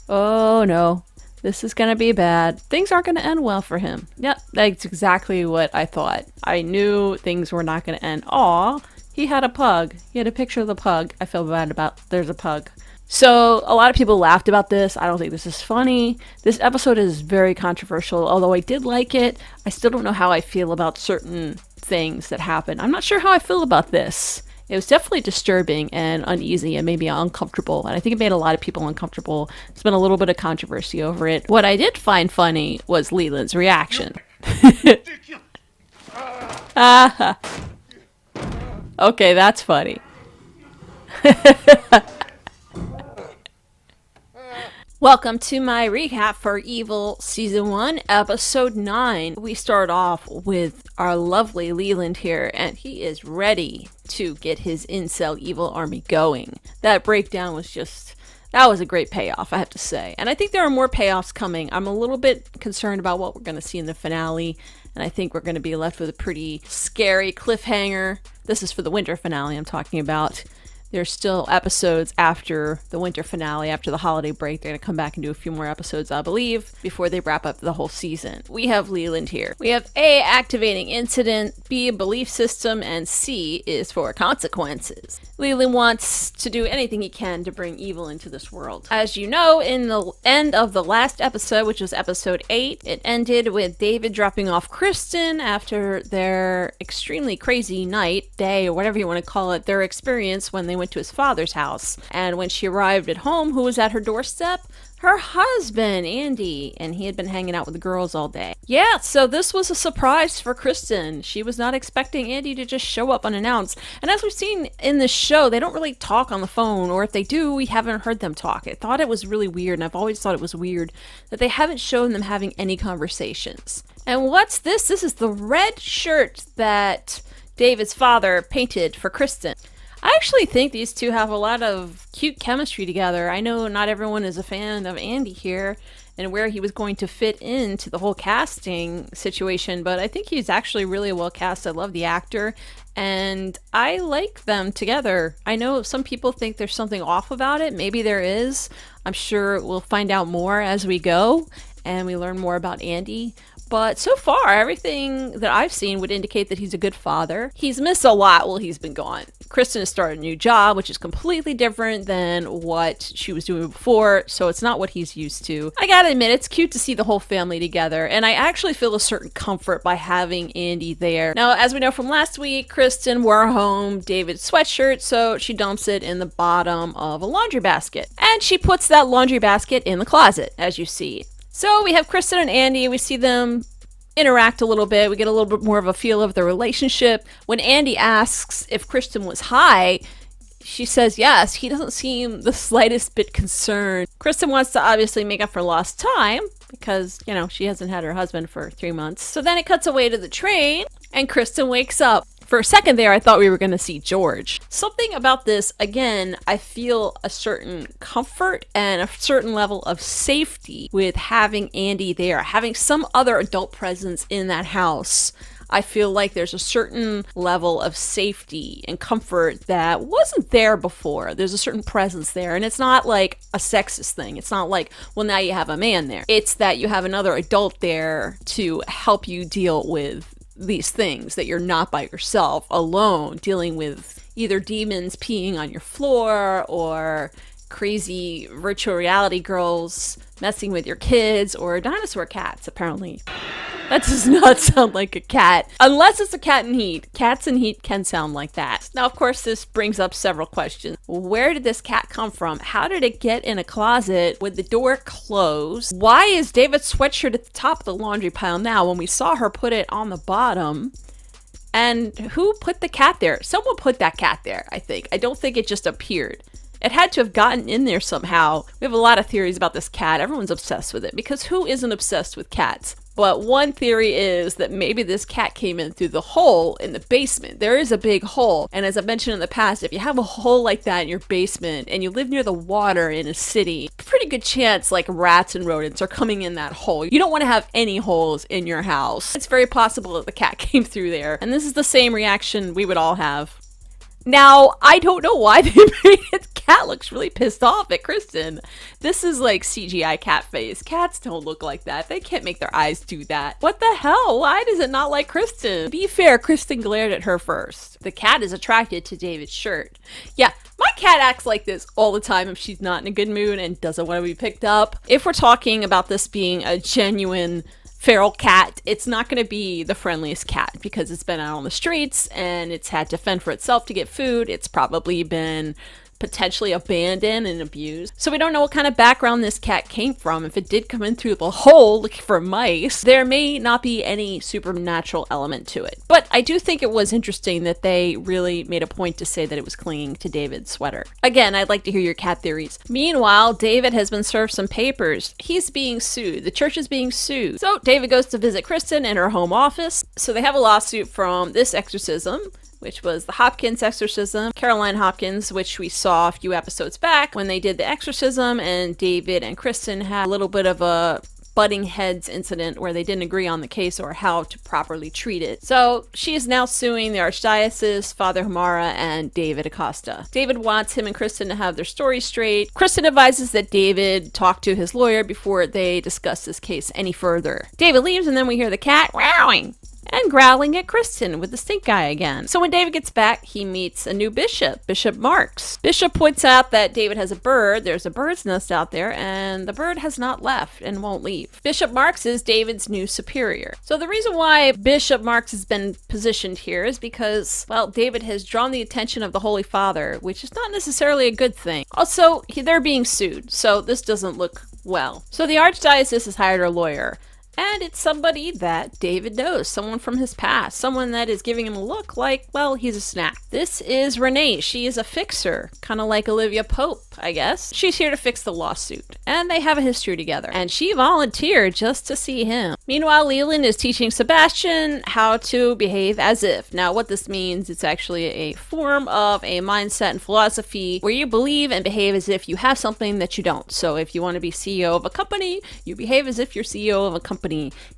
Oh no, this is gonna be bad. Things aren't gonna end well for him. Yep, that's exactly what I thought. I knew things were not gonna end. Aw, he had a pug. He had a picture of the pug. I feel bad about there's a pug. So, a lot of people laughed about this. I don't think this is funny. This episode is very controversial. Although I did like it, I still don't know how I feel about certain things that happen. I'm not sure how I feel about this. It was definitely disturbing and uneasy and maybe uncomfortable. And I think it made a lot of people uncomfortable. There's been a little bit of controversy over it. What I did find funny was Leland's reaction. Ah, okay, that's funny. Welcome to my recap for Evil Season 1, Episode 9. We start off with our lovely Leland here, and he is ready to get his incel evil army going. That breakdown was that was a great payoff, I have to say. And I think there are more payoffs coming. I'm a little bit concerned about what we're going to see in the finale, and I think we're going to be left with a pretty scary cliffhanger. This is for the winter finale I'm talking about. There's still episodes after the winter finale, after the holiday break. They're going to come back and do a few more episodes, I believe, before they wrap up the whole season. We have Leland here. We have A, activating incident, B, a belief system, and C is for consequences. Leland wants to do anything he can to bring evil into this world. As you know, in the end of the last episode, which was episode 8, it ended with David dropping off Kristen after their extremely crazy night, day, or whatever you want to call it, their experience when they went to his father's house. And when she arrived at home, who was at her doorstep? Her husband, Andy, and he had been hanging out with the girls all day. Yeah, so this was a surprise for Kristen. She was not expecting Andy to just show up unannounced. And as we've seen in this show, they don't really talk on the phone, or if they do, we haven't heard them talk. I thought it was really weird, and I've always thought it was weird that they haven't shown them having any conversations. And what's this? This is the red shirt that David's father painted for Kristen. I actually think these two have a lot of cute chemistry together. I know not everyone is a fan of Andy here and where he was going to fit into the whole casting situation, but I think he's actually really well cast. I love the actor, and I like them together. I know some people think there's something off about it. Maybe there is. I'm sure we'll find out more as we go and we learn more about Andy. But so far, everything that I've seen would indicate that he's a good father. He's missed a lot while he's been gone. Kristen has started a new job, which is completely different than what she was doing before, so it's not what he's used to. I gotta admit, it's cute to see the whole family together, and I actually feel a certain comfort by having Andy there. Now, as we know from last week, Kristen wore home David's sweatshirt, so she dumps it in the bottom of a laundry basket. And she puts that laundry basket in the closet, as you see. So we have Kristen and Andy. We see them interact a little bit. We get a little bit more of a feel of their relationship. When Andy asks if Kristen was high, she says yes. He doesn't seem the slightest bit concerned. Kristen wants to obviously make up for lost time because, she hasn't had her husband for 3 months. So then it cuts away to the train and Kristen wakes up. For a second there, I thought we were going to see George. Something about this, again, I feel a certain comfort and a certain level of safety with having Andy there, having some other adult presence in that house. I feel like there's a certain level of safety and comfort that wasn't there before. There's a certain presence there, and it's not like a sexist thing. It's not like, well, now you have a man there. It's that you have another adult there to help you deal with these things, that you're not by yourself alone dealing with either demons peeing on your floor or crazy virtual reality girls messing with your kids or dinosaur cats. Apparently that does not sound like a cat, unless it's a cat in heat. Cats in heat can sound like that. Now, of course, this brings up several questions. Where did this cat come from? How did it get in a closet with the door closed? Why is David's sweatshirt at the top of the laundry pile now when we saw her put it on the bottom? And who put the cat there? Someone put that cat there, I think. I don't think it just appeared. It had to have gotten in there somehow. We have a lot of theories about this cat. Everyone's obsessed with it because who isn't obsessed with cats? But one theory is that maybe this cat came in through the hole in the basement. There is a big hole. And as I've mentioned in the past, if you have a hole like that in your basement and you live near the water in a city, pretty good chance like rats and rodents are coming in that hole. You don't want to have any holes in your house. It's very possible that the cat came through there. And this is the same reaction we would all have. Now, I don't know why they made it. Cat looks really pissed off at Kristen. This is like CGI cat face. Cats don't look like that. They can't make their eyes do that. What the hell? Why does it not like Kristen? To be fair, Kristen glared at her first. The cat is attracted to David's shirt. Yeah, my cat acts like this all the time if she's not in a good mood and doesn't want to be picked up. If we're talking about this being a genuine feral cat, it's not going to be the friendliest cat because it's been out on the streets and it's had to fend for itself to get food. It's probably been potentially abandoned and abused. So we don't know what kind of background this cat came from. If it did come in through the hole looking for mice, there may not be any supernatural element to it. But I do think it was interesting that they really made a point to say that it was clinging to David's sweater. Again, I'd like to hear your cat theories. Meanwhile, David has been served some papers. He's being sued. The church is being sued. So David goes to visit Kristen in her home office. So they have a lawsuit from this exorcism, which was the Hopkins exorcism. Caroline Hopkins, which we saw a few episodes back when they did the exorcism, and David and Kristen had a little bit of a butting heads incident where they didn't agree on the case or how to properly treat it. So she is now suing the Archdiocese, Father Hamara, and David Acosta. David wants him and Kristen to have their story straight. Kristen advises that David talk to his lawyer before they discuss this case any further. David leaves, and then we hear the cat meowing and growling at Kristen with the stink eye again. So when David gets back, he meets a new bishop, Bishop Marks. Bishop points out that David has a bird. There's a bird's nest out there, and the bird has not left and won't leave. Bishop Marks is David's new superior. So the reason why Bishop Marks has been positioned here is because, well, David has drawn the attention of the Holy Father, which is not necessarily a good thing. Also, they're being sued, so this doesn't look well. So the Archdiocese has hired a lawyer. And it's somebody that David knows, someone from his past, someone that is giving him a look like, well, he's a snack. This is Renee. She is a fixer, kind of like Olivia Pope, I guess. She's here to fix the lawsuit, and they have a history together. And she volunteered just to see him. Meanwhile, Leland is teaching Sebastian how to behave as if. Now, what this means, it's actually a form of a mindset and philosophy where you believe and behave as if you have something that you don't. So if you want to be CEO of a company, you behave as if you're CEO of a company.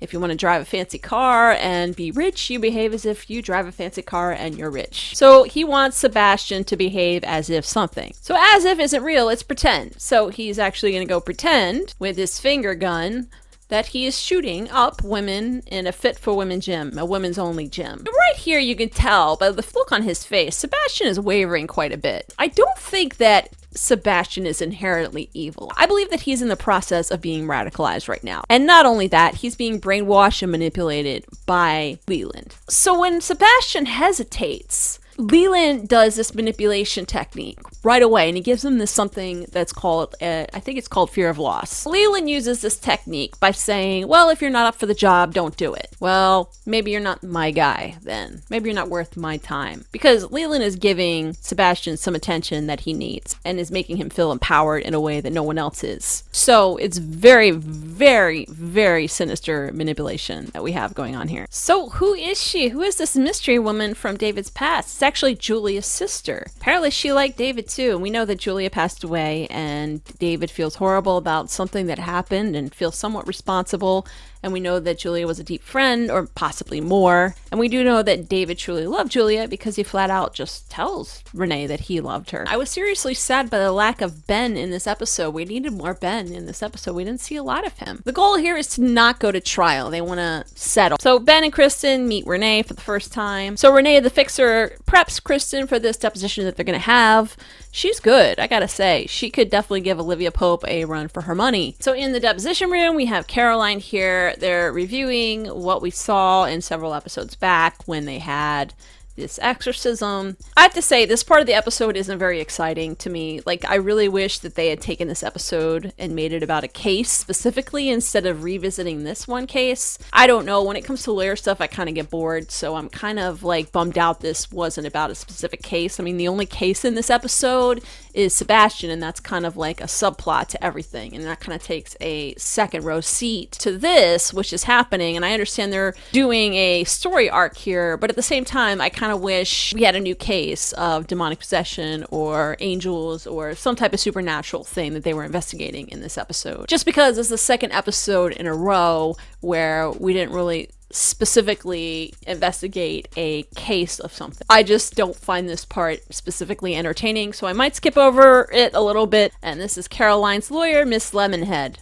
If you want to drive a fancy car and be rich, you behave as if you drive a fancy car and you're rich. So he wants Sebastian to behave as if something. So as if isn't real, it's pretend. So he's actually going to go pretend with his finger gun that he is shooting up women in a Fit for Women gym, a women's only gym. Right here you can tell by the look on his face, Sebastian is wavering quite a bit. I don't think that Sebastian is inherently evil. I believe that he's in the process of being radicalized right now. And not only that, he's being brainwashed and manipulated by Leland. So when Sebastian hesitates, Leland does this manipulation technique right away, and he gives him this something that's called, I think it's called fear of loss. Leland uses this technique by saying, well, if you're not up for the job, don't do it. Well, maybe you're not my guy then. Maybe you're not worth my time. Because Leland is giving Sebastian some attention that he needs and is making him feel empowered in a way that no one else is. So it's very, very, very sinister manipulation that we have going on here. So who is she? Who is this mystery woman from David's past? It's actually Julia's sister. Apparently she liked David too, and we know that Julia passed away, and David feels horrible about something that happened and feels somewhat responsible. And we know that Julia was a deep friend, or possibly more. And we do know that David truly loved Julia because he flat out just tells Renee that he loved her. I was seriously sad by the lack of Ben in this episode. We needed more Ben in this episode. We didn't see a lot of him. The goal here is to not go to trial. They want to settle. So Ben and Kristen meet Renee for the first time. So Renee, the fixer, preps Kristen for this deposition that they're going to have. She's good, I gotta say. She could definitely give Olivia Pope a run for her money. So in the deposition room, we have Caroline here. They're reviewing what we saw in several episodes back when they had this exorcism. I have to say, this part of the episode isn't very exciting to me. Like, I really wish that they had taken this episode and made it about a case specifically instead of revisiting this one case. I don't know. When it comes to lawyer stuff, I kind of get bored, so I'm kind of like bummed out this wasn't about a specific case. I mean, the only case in this episode is Sebastian, and that's kind of like a subplot to everything, and that kind of takes a second row seat to this, which is happening. And I understand they're doing a story arc here, but at the same time, I kind of wish we had a new case of demonic possession or angels or some type of supernatural thing that they were investigating in this episode. Just because it's the second episode in a row where we didn't really specifically investigate a case of something. I just don't find this part specifically entertaining, so I might skip over it a little bit. And this is Caroline's lawyer, Miss Lemonhead.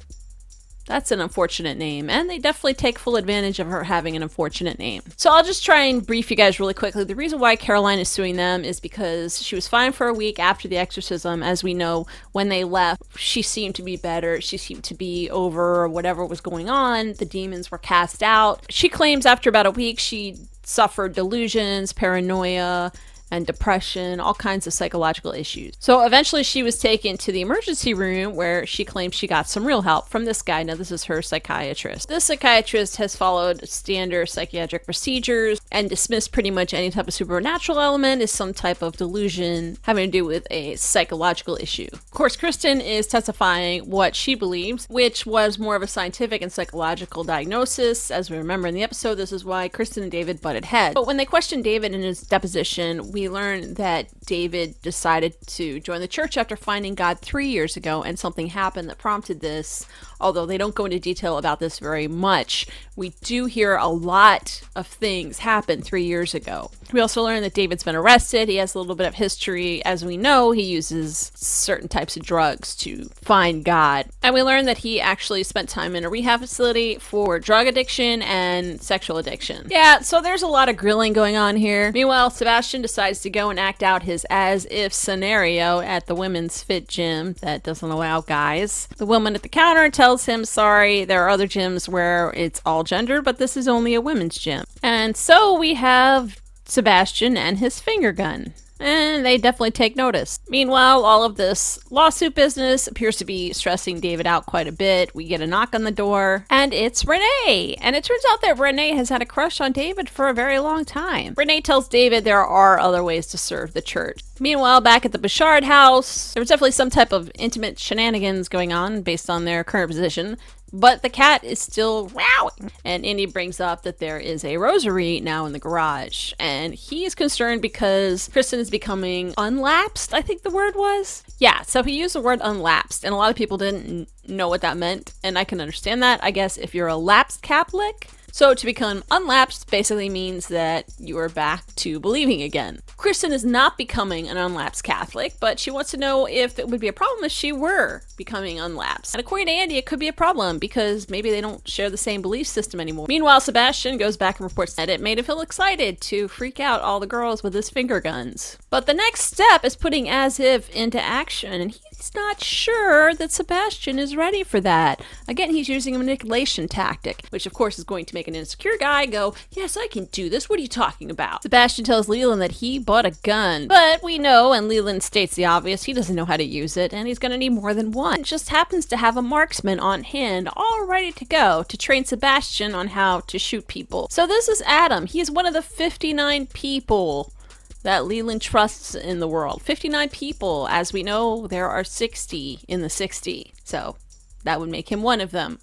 That's an unfortunate name, and they definitely take full advantage of her having an unfortunate name. So I'll just try and brief you guys really quickly. The reason why Caroline is suing them is because she was fine for a week after the exorcism. As we know, when they left, she seemed to be better. She seemed to be over whatever was going on. The demons were cast out. She claims after about a week she suffered delusions, paranoia, and depression, all kinds of psychological issues. So eventually she was taken to the emergency room where she claimed she got some real help from this guy. Now this is her psychiatrist. This psychiatrist has followed standard psychiatric procedures and dismissed pretty much any type of supernatural element as some type of delusion having to do with a psychological issue. Of course, Kristen is testifying what she believes, which was more of a scientific and psychological diagnosis. As we remember in the episode, this is why Kristen and David butted heads. But when they questioned David in his deposition, we learned that David decided to join the church after finding God 3 years ago, and something happened that prompted this. Although they don't go into detail about this very much, we do hear a lot of things happen 3 years ago. We also learn that David's been arrested. He has a little bit of history. As we know, he uses certain types of drugs to find God. And we learn that he actually spent time in a rehab facility for drug addiction and sexual addiction. Yeah, so there's a lot of grilling going on here. Meanwhile, Sebastian decides to go and act out his as-if scenario at the women's fit gym that doesn't allow guys. The woman at the counter tells him, sorry, there are other gyms where it's all gender, but this is only a women's gym. And so we have Sebastian and his finger gun. And they definitely take notice. Meanwhile, all of this lawsuit business appears to be stressing David out quite a bit. We get a knock on the door, and it's Renee. And it turns out that Renee has had a crush on David for a very long time. Renee tells David there are other ways to serve the church. Meanwhile, back at the Bechard house, there was definitely some type of intimate shenanigans going on based on their current position. But the cat is still meowing. And Indy brings up that there is a rosary now in the garage. And he is concerned because Kristen is becoming unlapsed, I think the word was. Yeah, so he used the word unlapsed. And a lot of people didn't know what that meant. And I can understand that, I guess, if you're a lapsed Catholic. So to become unlapsed basically means that you are back to believing again. Kristen is not becoming an unlapsed Catholic, but she wants to know if it would be a problem if she were becoming unlapsed. And according to Andy, it could be a problem because maybe they don't share the same belief system anymore. Meanwhile, Sebastian goes back and reports that it made him feel excited to freak out all the girls with his finger guns. But the next step is putting as if into action, and he's not sure that Sebastian is ready for that. Again, he's using a manipulation tactic, which of course is going to make an insecure guy go, yes, I can do this. What are you talking about? Sebastian tells Leland that he bought a gun, but we know, and Leland states the obvious, he doesn't know how to use it, and he's going to need more than one. He just happens to have a marksman on hand, all ready to go to train Sebastian on how to shoot people. So this is Adam. He is one of the 59 people that Leland trusts in the world. 59 people. As we know, there are 60 in the 60. So that would make him one of them.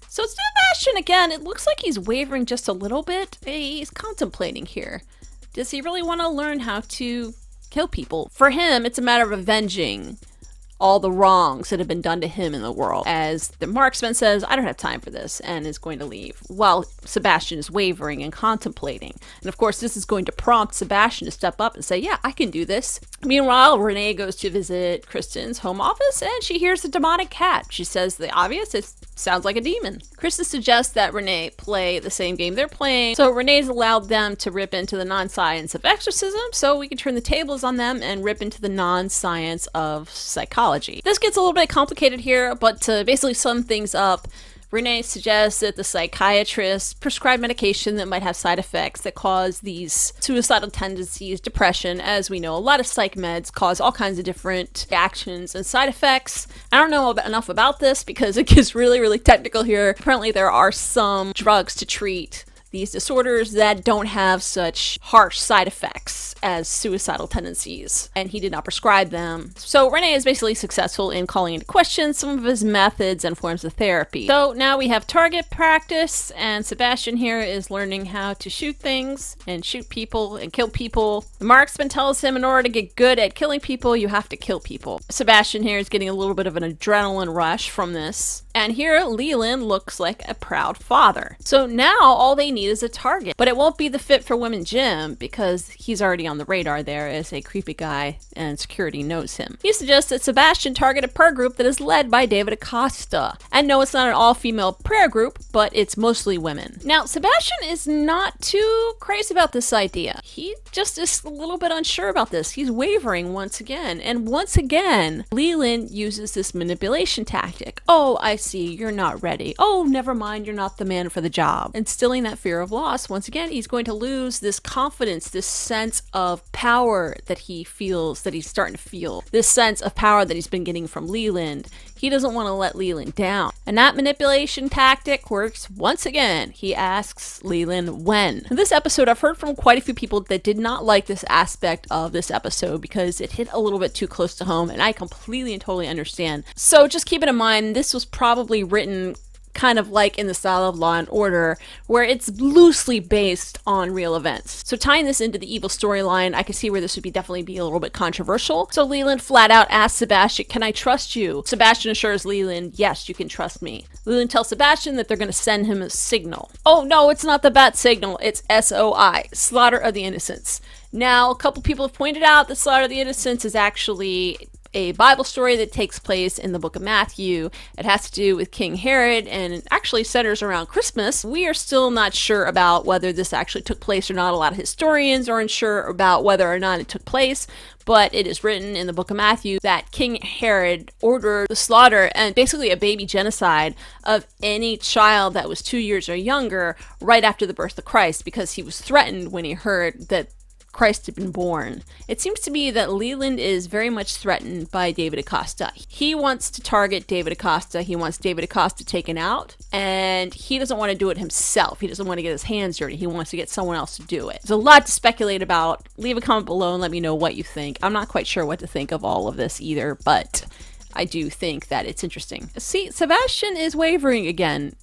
So Sebastian, again, it looks like he's wavering just a little bit. He's contemplating here. Does he really want to learn how to kill people? For him, it's a matter of avenging all the wrongs that have been done to him in the world. As the marksman says, I don't have time for this, and is going to leave, while Sebastian is wavering and contemplating. And of course, this is going to prompt Sebastian to step up and say, yeah, I can do this. Meanwhile, Renee goes to visit Kristen's home office, and she hears the demonic cat. She says the obvious, it sounds like a demon. Kristen suggests that Renee play the same game they're playing, so Renee's allowed them to rip into the non-science of exorcism, so we can turn the tables on them and rip into the non-science of psychology. This gets a little bit complicated here, but to basically sum things up, Renee suggests that the psychiatrist prescribe medication that might have side effects that cause these suicidal tendencies, depression. As we know, a lot of psych meds cause all kinds of different reactions and side effects. I don't know enough about this because it gets really, really technical here. Apparently there are some drugs to treat these disorders that don't have such harsh side effects as suicidal tendencies, and he did not prescribe them. So Renee is basically successful in calling into question some of his methods and forms of therapy. So now we have target practice, and Sebastian here is learning how to shoot things and shoot people and kill people. The marksman tells him in order to get good at killing people, you have to kill people. Sebastian here is getting a little bit of an adrenaline rush from this. And here, Leland looks like a proud father. So now all they need need is a target. But it won't be the Fit for Women gym because he's already on the radar there as a creepy guy and security knows him. He suggests that Sebastian target a prayer group that is led by David Acosta. And no, it's not an all-female prayer group, but it's mostly women. Now, Sebastian is not too crazy about this idea. He just is a little bit unsure about this. He's wavering once again. And once again, Leland uses this manipulation tactic. Oh, I see, you're not ready. Oh, never mind, you're not the man for the job. Instilling that fear of loss. Once again, he's going to lose this confidence, this sense of power that he feels, that he's starting to feel. This sense of power that he's been getting from Leland. He doesn't want to let Leland down. And that manipulation tactic works once again. He asks Leland when. In this episode, I've heard from quite a few people that did not like this aspect of this episode because it hit a little bit too close to home, and I completely and totally understand. So just keep it in mind, this was probably written kind of like in the style of Law and Order, where it's loosely based on real events. So tying this into the evil storyline, I could see where this would definitely be a little bit controversial. So Leland flat out asks Sebastian, can I trust you? Sebastian assures Leland, yes, you can trust me. Leland tells Sebastian that they're going to send him a signal. Oh no, it's not the bat signal, it's SOI, Slaughter of the Innocents. Now, a couple people have pointed out that Slaughter of the Innocents is actually a Bible story that takes place in the book of Matthew. It has to do with King Herod and it actually centers around Christmas. We are still not sure about whether this actually took place or not. A lot of historians are unsure about whether or not it took place, but it is written in the book of Matthew that King Herod ordered the slaughter and basically a baby genocide of any child that was 2 years or younger right after the birth of Christ because he was threatened when he heard that Christ had been born. It seems to be that Leland is very much threatened by David Acosta. He wants to target David Acosta. He wants David Acosta taken out, and he doesn't want to do it himself. He doesn't want to get his hands dirty. He wants to get someone else to do it. There's a lot to speculate about. Leave a comment below and let me know what you think. I'm not quite sure what to think of all of this either, but I do think that it's interesting. See, Sebastian is wavering again.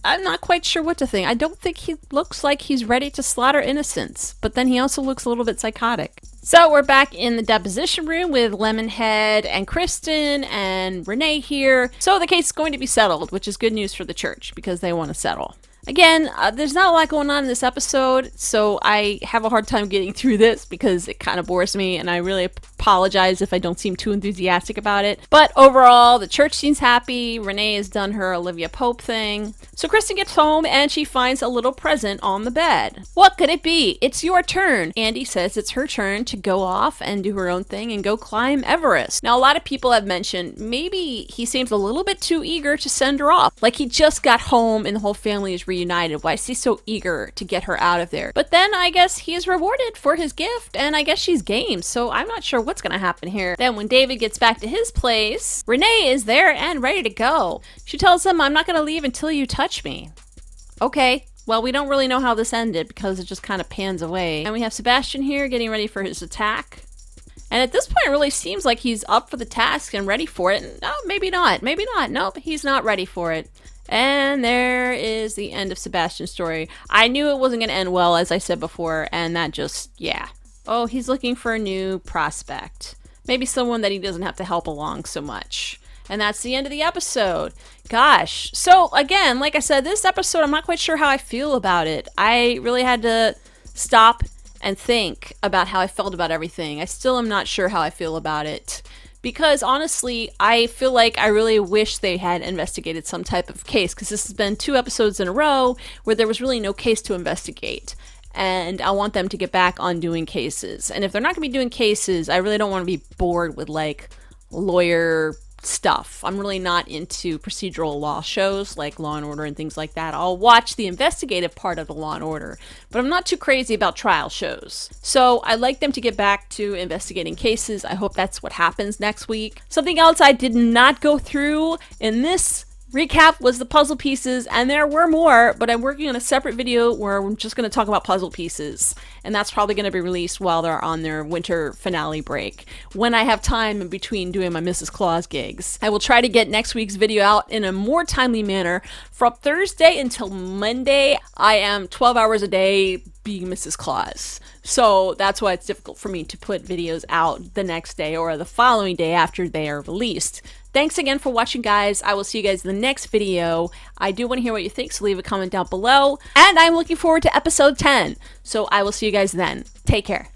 I'm not quite sure what to think. I don't think he looks like he's ready to slaughter innocents, but then he also looks a little bit psychotic. So we're back in the deposition room with Lemonhead and Kristen and Renee here. So the case is going to be settled, which is good news for the church because they want to settle. Again, there's not a lot going on in this episode, so I have a hard time getting through this because it kind of bores me, and I really apologize if I don't seem too enthusiastic about it. But overall, the church seems happy. Renee has done her Olivia Pope thing. So Kristen gets home, and she finds a little present on the bed. What could it be? It's your turn. Andy says it's her turn to go off and do her own thing and go climb Everest. Now, a lot of people have mentioned maybe he seems a little bit too eager to send her off. Like he just got home and the whole family is reunited. Why is he so eager to get her out of there? But then I guess he is rewarded for his gift, and I guess she's game, so I'm not sure what's gonna happen here. Then when David gets back to his place, Renee is there and ready to go. She tells him, I'm not gonna leave until you touch me. Okay. Well, we don't really know how this ended because it just kind of pans away. And we have Sebastian here getting ready for his attack. And at this point, it really seems like he's up for the task and ready for it. No, maybe not. Maybe not. Nope, he's not ready for it. And there is the end of Sebastian's story. I knew it wasn't going to end well, as I said before, and that just, yeah. Oh, he's looking for a new prospect. Maybe someone that he doesn't have to help along so much. And that's the end of the episode. Gosh. So, again, like I said, this episode, I'm not quite sure how I feel about it. I really had to stop and think about how I felt about everything. I still am not sure how I feel about it. Because honestly, I feel like I really wish they had investigated some type of case, because this has been 2 episodes in a row where there was really no case to investigate. And I want them to get back on doing cases. And if they're not going to be doing cases, I really don't want to be bored with like lawyer stuff. I'm really not into procedural law shows like Law and Order and things like that. I'll watch the investigative part of the Law and Order, but I'm not too crazy about trial shows. So I like them to get back to investigating cases. I hope that's what happens next week. Something else I did not go through in this recap was the puzzle pieces, and there were more, but I'm working on a separate video where I'm just going to talk about puzzle pieces, and that's probably going to be released while they're on their winter finale break, when I have time in between doing my Mrs. Claus gigs. I will try to get next week's video out in a more timely manner. From Thursday until Monday, I am 12 hours a day being Mrs. Claus. So that's why it's difficult for me to put videos out the next day or the following day after they are released. Thanks again for watching, guys. I will see you guys in the next video. I do want to hear what you think, so leave a comment down below. And I'm looking forward to episode 10. So I will see you guys then. Take care.